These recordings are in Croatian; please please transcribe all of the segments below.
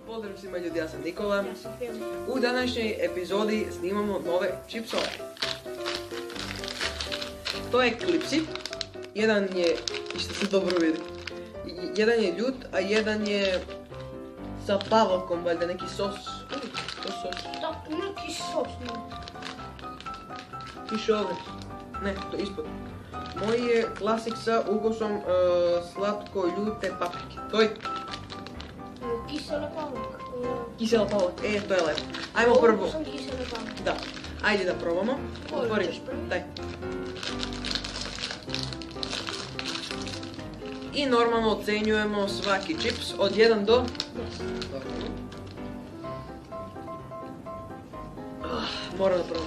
Pozdrav svima ljudi, ja sam Nikola. Ja sam Film. U današnjoj epizodi snimamo nove čipsove. To je klipsi. Jedan je, i što se dobro vidi, jedan je ljut, a jedan je sa pavlakom, valjda neki sos. To sos. Da, neki sos. Piše ovdje. Ne, to je ispod. Moj je klasik sa ukusom slatko-ljute paprike. To je Kisela pavlaka. kisela pavlaka. To je lepo. Ajmo prvo. Ovo sam kisela pavlaka. Da. Ajde da probamo. Otvori. Hoćeš prvi? Daj. I normalno ocenjujemo svaki čips od 1 do... 10. Moram da probam.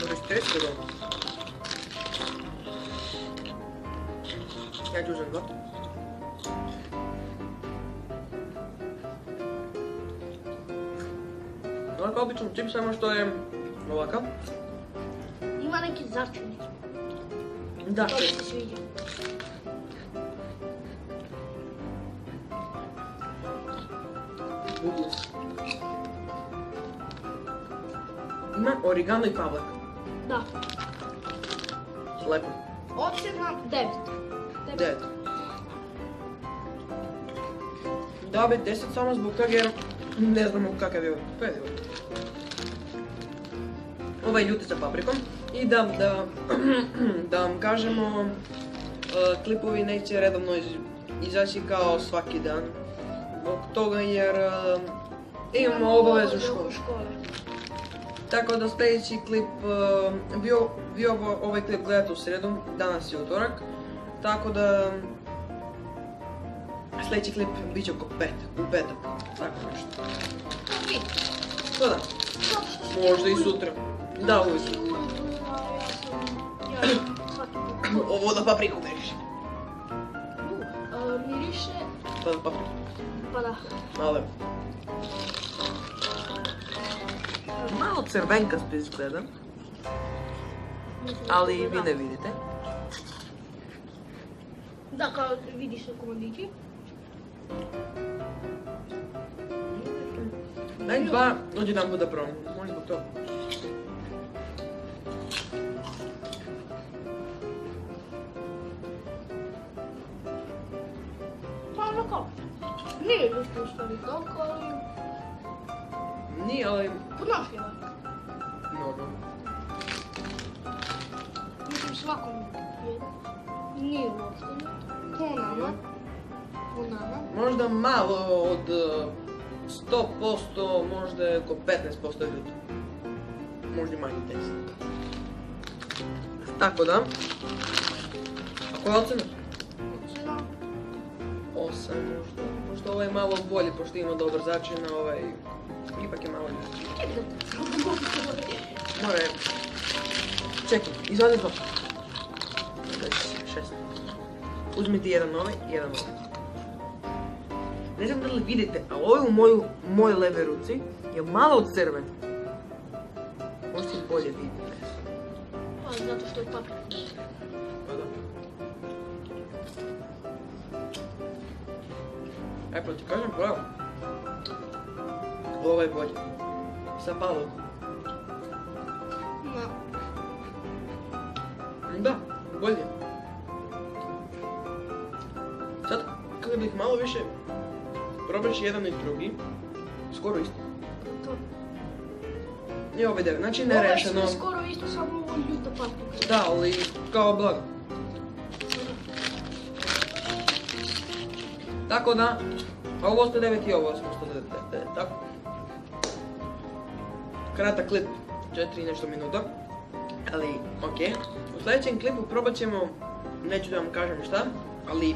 Moraš testi da. Ja ću uzem 2. Ovako obično čips, samo što je ovakav. Ima neki začin. Da, To mi se sviđa. ukus. Ima origano i pavlak. Da. Lepo. Ocena 9. 9. Da bi 10 samo zbog toga jer ne znamo kakav je ovo. Ovaj ljuti sa paprikom. I da vam kažemo, klipovi neće redovno izaći kao svaki dan. Zbog toga jer imamo obavezu škole. Tako da sljedeći klip, vi ovaj klip gledate u sredu, danas je utorak. Tako da sljedeći klip bit će u petak, tako nešto. To da, možda i sutra. Da, uvijek. Ovo da papriku miriše. Miriše... Pa papriku. Pa da. Ale. Malo crvenkasto izgleda. Ali vi ne vidite. Da, kao vidiš na komadići. Daj 2, odjedan put da probam. Možda zbog toga. Pa onako. Nije isto u stvari toliko, ali... Nije, ali... Podnošljivo. Normalno. Mislim svakom jedan. Nije uopšte. Po nama. Možda malo od 100%, možda je oko 15% ljuto. Možda i manji test. Tako da. A koja ocena? Ocena. 8 možda. Pošto ovaj je malo bolji, pošto ima dobar začin, a ovaj ipak je malo ljuto. Mora je. Čekaj, izvadi 2. 6. Uzmite jedan ovaj i jedan ovaj. Ne znam da li vidite, a ovo je u mojoj leve ruci je malo od crven. Možda se bolje vidite. Pa zato što je paprika. Pa da. Pa ti kažem pravo. Ovo je bolje. Sa pavlakom. Da, bolje. Sad, kada bih malo više probaš jedan i drugi, skoro isto. I ovaj 9, znači nerešeno. Ovo je sve skoro isto, samo ovo ljuta paprika. Da, ali kao blago. Tako da, ovo 109 i ovo 109, tako. Kratak klip, 4 i nešto minuta. Ali, okej. U sljedećem klipu probat ćemo, neću da vam kažem šta, ali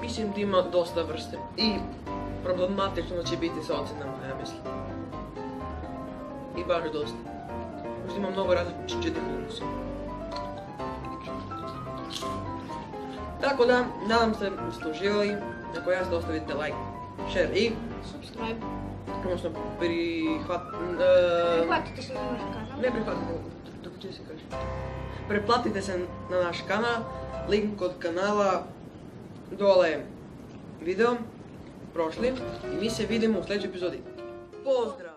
mislim da ima dosta vrste. I problematično će biti sa ocenama, ja mislim. I baš dosta. Možda ima mnogo različitih ukusa. Tako da, nadam se da ste uživali. Ako ja ste ostavite like, share i Subscribe. odnosno Prihvatite se na naš kanal. Ne prihvatite, dok će se kaže. Pretplatite se na naš kanal, link kod kanala dole video prošli i mi se vidimo u sljedećoj epizodi. Pozdrav!